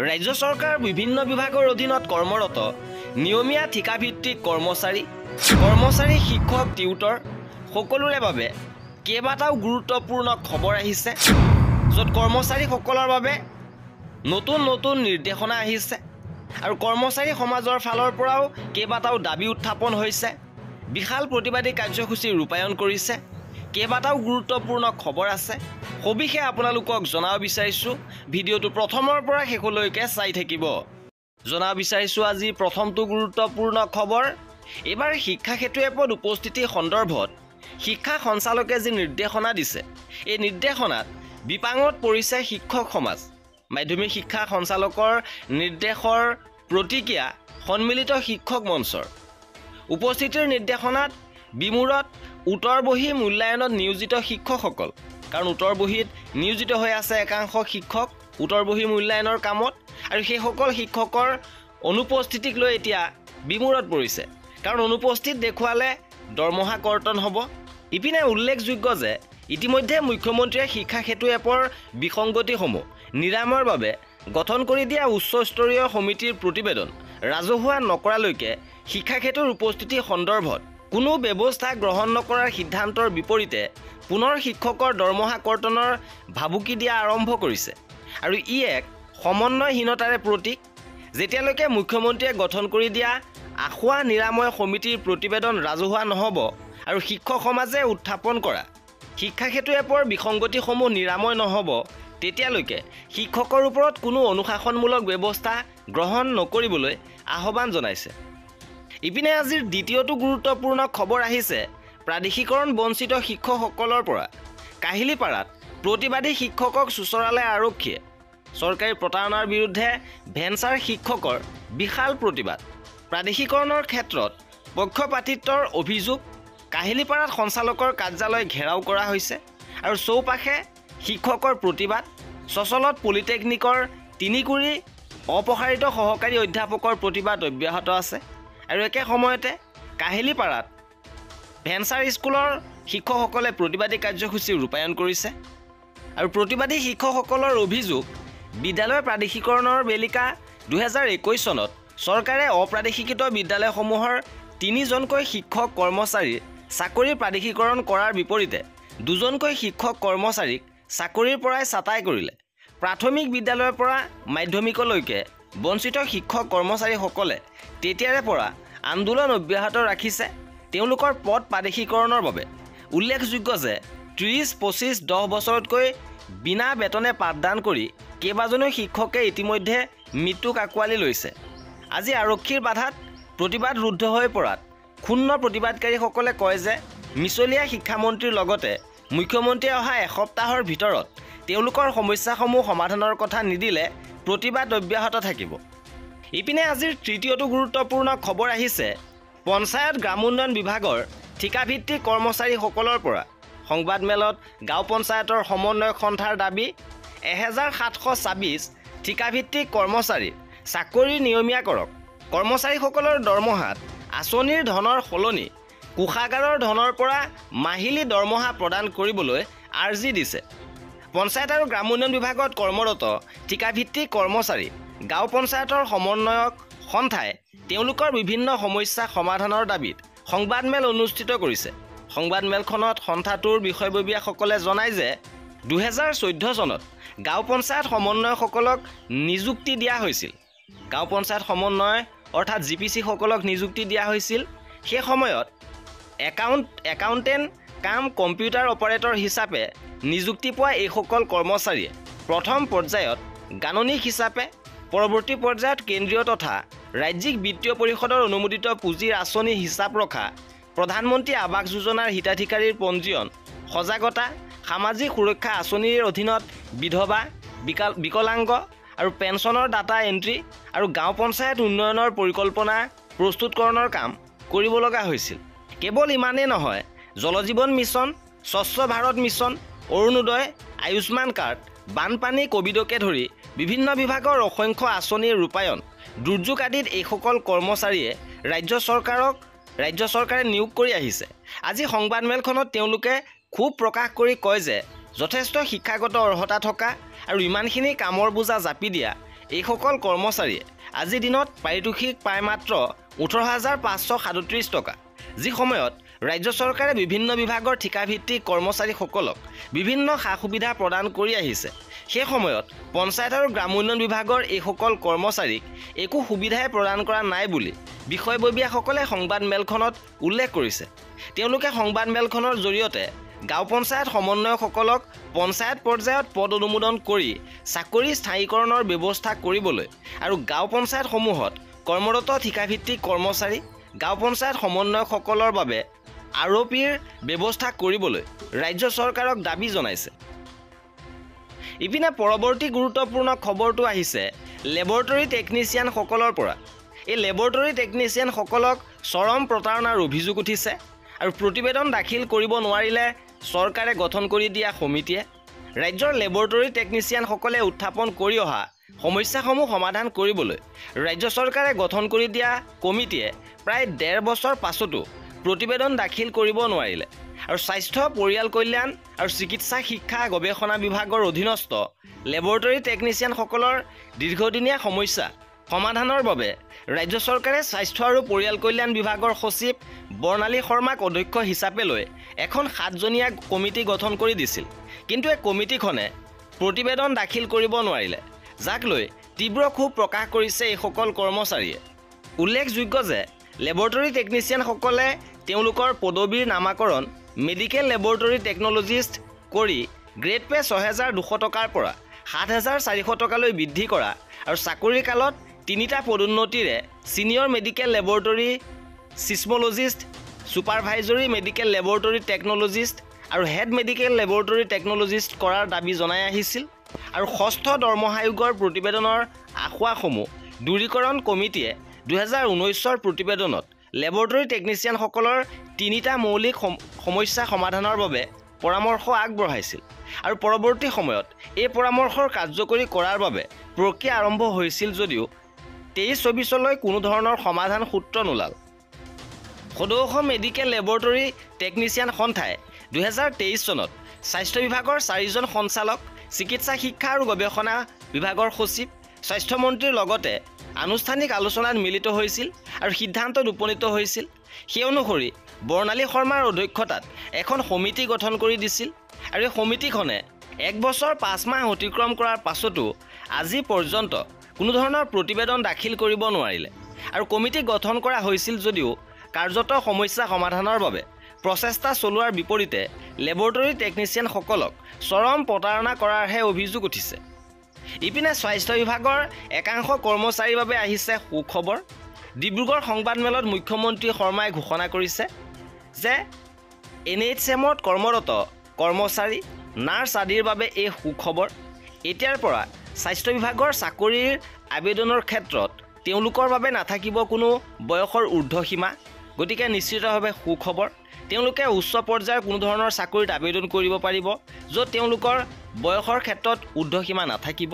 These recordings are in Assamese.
ৰাজ্য চৰকাৰ বিভিন্ন বিভাগৰ অধীনত কৰ্মৰত নিয়মীয়া ঠিকাভিত্তিক কৰ্মচাৰী শিক্ষক টিউটৰ সকলোৰে বাবে কেইবাটাও গুৰুত্বপূৰ্ণ খবৰ আহিছে য'ত কৰ্মচাৰীসকলৰ বাবে নতুন নিৰ্দেশনা আহিছে আৰু কৰ্মচাৰী সমাজৰ ফালৰ পৰাও কেইবাটাও দাবী উত্থাপন হৈছে বিশাল প্ৰতিবাদী কাৰ্যসূচী ৰূপায়ণ কৰিছে কেইবাটাও গুৰুত্বপূৰ্ণ খবৰ আছে সবিশেষ আপোনালোকক জনাব বিচাৰিছো ভিডিঅটো প্ৰথমৰ পৰা শেষলৈকে চাই থাকিব জনাব বিচাৰিছো আজি প্ৰথমটো গুৰুত্বপূৰ্ণ খবৰ এবাৰ শিক্ষা সেতু এপত উপস্থিতি সন্দৰ্ভত শিক্ষা সঞ্চালকে যি নিৰ্দেশনা দিছে এই নিৰ্দেশনাত বিপাঙত পৰিছে শিক্ষক সমাজ মাধ্যমিক শিক্ষা সঞ্চালকৰ নিৰ্দেশৰ প্ৰতিক্ৰিয়া সন্মিলিত শিক্ষক মঞ্চৰ উপস্থিতিৰ নিৰ্দেশনাত বিমূৰত উত্তৰ বহী মূল্যায়নত নিয়োজিত শিক্ষকসকল কাৰণ উত্তৰ বহীত নিয়োজিত হৈ আছে একাংশ শিক্ষক উত্তৰ বহী মূল্যায়নৰ কামত আৰু সেই সকল শিক্ষকৰ অনুপস্থিতিক লৈ এতিয়া বিমূৰত পৰিছে কাৰণ অনুপস্থিত দেখুৱালে দৰমহা কৰ্তন হ'ব ইপিনে উল্লেখযোগ্য যে ইতিমধ্যে মুখ্যমন্ত্ৰীয়ে শিক্ষা সেতু এপৰ বিসংগতিসমূহ নিৰাময়ৰ বাবে গঠন কৰি দিয়া উচ্চস্তৰীয় সমিতিৰ প্ৰতিবেদন ৰাজহুৱা নকৰালৈকে শিক্ষা সেতুৰ উপস্থিতি সন্দৰ্ভত কোনো ব্যৱস্থা গ্ৰহণ নকৰাৰ সিদ্ধান্তৰ বিপৰীতে পুনৰ শিক্ষকৰ দৰমহা কৰ্তনৰ ভাবুকি দিয়া আৰম্ভ কৰিছে আৰু ই এক সমন্বয়হীনতাৰে প্ৰতীক যেতিয়ালৈকে মুখ্যমন্ত্ৰীয়ে গঠন কৰি দিয়া আখোৱা নিৰাময় সমিতিৰ প্ৰতিবেদন ৰাজহুৱা নহ'ব আৰু শিক্ষক সমাজে উত্থাপন কৰা শিক্ষা সেতু এপৰ বিসংগতিসমূহ নিৰাময় নহ'ব তেতিয়ালৈকে শিক্ষকৰ ওপৰত কোনো অনুশাসনমূলক ব্যৱস্থা গ্ৰহণ নকৰিবলৈ আহ্বান জনাইছে ইপিনে আজিৰ দ্বিতীয়টো গুৰুত্বপূৰ্ণ খবৰ আহিছে প্ৰাদেশিকৰণ বঞ্চিত শিক্ষকসকলৰ পৰা কাহিলীপাৰাত প্ৰতিবাদী শিক্ষকক চুচৰালে আৰক্ষীয়ে চৰকাৰী প্ৰতাৰণাৰ বিৰুদ্ধে ভেঞ্চাৰ শিক্ষকৰ বিশাল প্ৰতিবাদ প্ৰাদেশিকৰণৰ ক্ষেত্ৰত পক্ষপাতিত্বৰ অভিযোগ কাহিলীপাৰাত সঞ্চালকৰ কাৰ্যালয় ঘেৰাও কৰা হৈছে আৰু চৌপাশে শিক্ষকৰ প্ৰতিবাদ সচলত পলিটেকনিকৰ তিনিকুৰি অপসাৰিত সহকাৰী অধ্যাপকৰ প্ৰতিবাদ অব্যাহত আছে আৰু একে সময়তে কাহিলীপাৰাত ভেঞ্চাৰ স্কুলৰ শিক্ষকসকলে প্ৰতিবাদী কাৰ্যসূচী ৰূপায়ণ কৰিছে আৰু প্ৰতিবাদী শিক্ষকসকলৰ অভিযোগ বিদ্যালয় প্ৰাদেশিকৰণৰ বেলিকা 2021 চনত চৰকাৰে অপ্ৰাদেশিকিত বিদ্যালয়সমূহৰ 3জনকৈ শিক্ষক কৰ্মচাৰীৰ চাকৰিৰ প্ৰাদেশিকৰণ কৰাৰ বিপৰীতে 2জনকৈ শিক্ষক কৰ্মচাৰীক চাকৰিৰ পৰাই ছাঁটাই কৰিলে প্ৰাথমিক বিদ্যালয়ৰ পৰা মাধ্যমিকলৈকে বঞ্চিত শিক্ষক কৰ্মচাৰীসকলে তেতিয়াৰে পৰা আন্দোলন অব্যাহত ৰাখিছে তেওঁলোকৰ পদ প্ৰাদেশিকৰণৰ বাবে উল্লেখযোগ্য যে 30-25-10 বছৰতকৈ বিনা বেতনে পাঠদান কৰি কেইবাজনো শিক্ষকে ইতিমধ্যে মৃত্যুক আঁকোৱালি লৈছে আজি আৰক্ষীৰ বাধাত প্ৰতিবাদ ৰুদ্ধ হৈ পৰাত ক্ষুণ্ণ প্ৰতিবাদকাৰীসকলে কয় যে মিছলীয়া শিক্ষামন্ত্ৰীৰ লগতে মুখ্যমন্ত্ৰীয়ে অহা এসপ্তাহৰ ভিতৰত তেওঁলোকৰ সমস্যাসমূহ সমাধানৰ কথা নিদিলে প্ৰতিবাদ অব্যাহত থাকিব ইপিনে আজিৰ তৃতীয়টো গুৰুত্বপূৰ্ণ খবৰ আহিছে পঞ্চায়ত গ্ৰামোন্নয়ন বিভাগৰ ঠিকাভিত্তিক কৰ্মচাৰীসকলৰ পৰা সংবাদমেলত গাঁও পঞ্চায়তৰ সমন্বয়ক সন্থাৰ দাবী 1726 ঠিকাভিত্তিক কৰ্মচাৰীৰ চাকৰি নিয়মীয়া কৰক কৰ্মচাৰীসকলৰ দৰমহাত আঁচনিৰ ধনৰ সলনি কোষাগাৰৰ ধনৰ পৰা মাহিলী দৰমহা প্ৰদান কৰিবলৈ আৰ্জি দিছে পঞ্চায়ত আৰু গ্ৰামোন্নয়ন বিভাগত কৰ্মৰত ঠিকাভিত্তিক কৰ্মচাৰী গাঁও পঞ্চায়তৰ সমন্বয়ক সন্থাই তেওঁলোকৰ বিভিন্ন সমস্যা সমাধানৰ দাবীত সংবাদমেল অনুষ্ঠিত কৰিছে সংবাদমেলখনত সন্থাটোৰ বিষয়ববীয়াসকলে জনায় যে 2014 চনত গাঁও পঞ্চায়ত সমন্বয়কসকলক নিযুক্তি দিয়া হৈছিল গাঁও পঞ্চায়ত সমন্বয় অৰ্থাৎ জিপিচি সকলক নিযুক্তি দিয়া হৈছিল সেই সময়ত একাউণ্টেণ্ট কাম কম্পিউটাৰ অপাৰেটৰ হিচাপে নিযুক্তি পোৱা এই সকল কৰ্মচাৰীয়ে প্ৰথম পৰ্যায়ত গাণনিক হিচাপে পৰৱৰ্তী পৰ্যায়ত কেন্দ্ৰীয় তথা ৰাজ্যিক বিত্তীয় পৰিষদৰ অনুমোদিত পুঁজিৰ আঁচনি হিচাপ ৰখা প্ৰধানমন্ত্ৰী আৱাস যোজনাৰ হিতাধিকাৰীৰ পঞ্জীয়ন সজাগতা সামাজিক সুৰক্ষা আঁচনিৰ অধীনত বিধৱা বিকলাংগ আৰু পেঞ্চনৰ ডাটা এণ্ট্ৰি আৰু গাঁও পঞ্চায়ত উন্নয়নৰ পৰিকল্পনা প্ৰস্তুতকৰণৰ কাম কৰিব লগা হৈছিল কেৱল ইমানেই নহয় জলজীৱন মিছন স্বচ্ছ ভাৰত মিছন অৰুণোদয় আয়ুষ্মান কাৰ্ড বানপানী কোভিডকে ধৰি বিভিন্ন বিভাগৰ অসংখ্য আঁচনিৰ ৰূপায়ণ দুৰ্যোগ আদিত এই সকল কৰ্মচাৰীয়ে ৰাজ্য চৰকাৰে নিয়োগ কৰি আহিছে আজি সংবাদমেলখনত তেওঁলোকে খুব প্ৰকাশ কৰি কয় যে যথেষ্ট শিক্ষাগত অৰ্হতা থকা আৰু ইমানখিনি কামৰ বোজা জাপি দিয়া এইসকল কৰ্মচাৰীয়ে আজিৰ দিনত পাৰিতোষিক পায় মাত্ৰ 18,537 টকা, যি সময়ত ৰাজ্য চৰকাৰে বিভিন্ন বিভাগৰ ঠিকাভিত্তিক কৰ্মচাৰীসকলক বিভিন্ন সা সুবিধা প্ৰদান কৰি আহিছে। সেই সময়ত পঞ্চায়ত আৰু গ্ৰামোন্নয়ন বিভাগৰ এইসকল কৰ্মচাৰীক একো সুবিধাই প্ৰদান কৰা নাই বুলি বিষয়ববীয়াসকলে সংবাদ মেলখনত উল্লেখ কৰিছে। তেওঁলোকে সংবাদ মেলখনৰ জৰিয়তে গাঁও পঞ্চায়ত সমন্বয়কসকলক পঞ্চায়ত পৰ্যায়ত পদ অনুমোদন কৰি চাকৰি স্থায়ীকৰণৰ ব্যৱস্থা কৰিবলৈ আৰু গাঁও পঞ্চায়তসমূহত কৰ্মৰত ঠিকাভিত্তিক কৰ্মচাৰী গাঁও পঞ্চায়ত সমন্বয়কসকলৰ বাবে আৰপিৰ ব্যৱস্থা কৰিবলৈ ৰাজ্য চৰকাৰক দাবী জনাইছে। ইপিনে পৰৱৰ্তী গুৰুত্বপূৰ্ণ খবৰটো আহিছে লেবৰেটৰী টেকনিচিয়ানসকলৰ পৰা। এই লেবৰেটৰী টেকনিচিয়ানসকলক চৰম প্ৰতাৰণাৰ অভিযোগ উঠিছে আৰু প্ৰতিবেদন দাখিল কৰিব নোৱাৰিলে চৰকাৰে গঠন কৰি দিয়া সমিতিয়ে ৰাজ্যৰ লেবৰেটৰী টেকনিচিয়ানসকলে উত্থাপন কৰি অহা সমস্যাসমূহ সমাধান কৰিবলৈ ৰাজ্য চৰকাৰে গঠন কৰি দিয়া কমিটিয়ে প্ৰায় 1.5 বছৰ পাছতো প্ৰতিবেদন দাখিল কৰিব নোৱাৰিলে আৰু স্বাস্থ্য পৰিয়াল কল্যাণ আৰু চিকিৎসা শিক্ষা গৱেষণা বিভাগৰ অধীনস্থ লেবৰেটৰী টেকনিচিয়ানসকলৰ দীৰ্ঘদিনীয়া সমস্যা সমাধানৰ বাবে ৰাজ্য চৰকাৰে স্বাস্থ্য আৰু পৰিয়াল কল্যাণ বিভাগৰ সচিব বৰ্ণালী শৰ্মাক অধ্যক্ষ হিচাপে লৈ এখন 7জনীয়া কমিটি গঠন কৰি দিছিল। কিন্তু এই কমিটিখনে প্ৰতিবেদন দাখিল কৰিব নোৱাৰিলে, যাক লৈ তীব্ৰ ক্ষোভ প্ৰকাশ কৰিছে এইসকল কৰ্মচাৰীয়ে। উল্লেখযোগ্য যে লেবৰেটৰী টেকনিচিয়ানসকলে তেওঁলোকৰ পদবীৰ নামাকৰণ মেডিকেল লেবৰেটৰী টেকন'লজিষ্ট কৰি গ্ৰেড পে 6,200 টকাৰ পৰা 7,400 টকালৈ বৃদ্ধি কৰা আৰু চাকৰিৰ কালত 3টা পদোন্নতিৰে ছিনিয়ৰ মেডিকেল লেবৰেটৰী চিছম'লজিষ্ট, ছুপাৰভাইজৰী মেডিকেল লেবৰেটৰী টেকন'লজিষ্ট আৰু হেড মেডিকেল লেবৰেটৰী টেকন'লজিষ্ট কৰাৰ দাবী জনাই আহিছিল। আৰু 6ষ্ঠ দৰমহা আয়োগৰ প্ৰতিবেদনৰ আসোঁৱাহসমূহ দূৰীকৰণ কমিটিয়ে 2019 প্ৰতিবেদনত লেবৰেটৰী টেকনিচিয়ানসকলৰ 3টা মৌলিক সমস্যা সমাধানৰ বাবে পৰামৰ্শ আগবঢ়াইছিল আৰু পৰৱৰ্তী সময়ত এই পৰামৰ্শৰ কাৰ্যকৰী কৰাৰ বাবে প্ৰক্ৰিয়া আৰম্ভ হৈছিল যদিও 23-24লৈ কোনো ধৰণৰ সমাধান সূত্ৰ নোলাল। সদৌ অসম মেডিকেল লেবৰেটৰী টেকনিচিয়ান সন্থাই 2023 চনত স্বাস্থ্য বিভাগৰ 4জন সঞ্চালক, চিকিৎসা শিক্ষা আৰু গৱেষণা বিভাগৰ সচিব, স্বাস্থ্যমন্ত্ৰীৰ লগতে আনুষ্ঠানিক আলোচনাত মিলিত হৈছিল আৰু সিদ্ধান্তত উপনীত হৈছিল। সেই অনুসৰি বৰ্ণালী শৰ্মাৰ অধ্যক্ষতাত এখন সমিতি গঠন কৰি দিছিল আৰু এই সমিতিখনে 1 বছৰ 5 মাহ অতিক্ৰম কৰাৰ পাছতো আজি পৰ্যন্ত কোনো ধৰণৰ প্ৰতিবেদন দাখিল কৰিব নোৱাৰিলে আৰু কমিটি গঠন কৰা হৈছিল যদিও কাৰ্যত সমস্যা সমাধানৰ বাবে প্ৰচেষ্টা চলোৱাৰ বিপৰীতে লেবৰেটৰী টেকনিচিয়ানসকলক চৰম প্ৰতাৰণা কৰাৰহে অভিযোগ উঠিছে। ইপিনে স্বাস্থ্য বিভাগৰ একাংশ কৰ্মচাৰীৰ বাবে আহিছে সুখবৰ। ডিব্ৰুগড় সংবাদমেলত মুখ্যমন্ত্ৰী শৰ্মাই ঘোষণা কৰিছে যে NHMত কৰ্মৰত কৰ্মচাৰী, নাৰ্ছ আদিৰ বাবে এই সুখবৰ। এতিয়াৰ পৰা স্বাস্থ্য বিভাগৰ চাকৰিৰ আবেদনৰ ক্ষেত্ৰত তেওঁলোকৰ বাবে নাথাকিব কোনো বয়সৰ ঊৰ্ধ্বসীমা। গতিকে নিশ্চিতভাৱে সুখবৰ। তেওঁলোকে উচ্চ পৰ্যায়ৰ কোনো ধৰণৰ চাকৰিত আবেদন কৰিব পাৰিব য'ত তেওঁলোকৰ বয়সৰ ক্ষেত্ৰত ঊৰ্ধ্বসীমা নাথাকিব।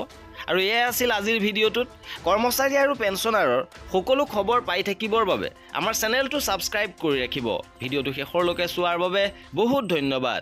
আৰু এয়াই আছিল আজিৰ ভিডিঅ'টোত। কৰ্মচাৰী আৰু পেঞ্চনাৰৰ সকলো খবৰ পাই থাকিবৰ বাবে আমাৰ চেনেলটো ছাবস্ক্ৰাইব কৰি ৰাখিব। ভিডিঅ'টো শেষৰলৈকে চোৱাৰ বাবে বহুত ধন্যবাদ।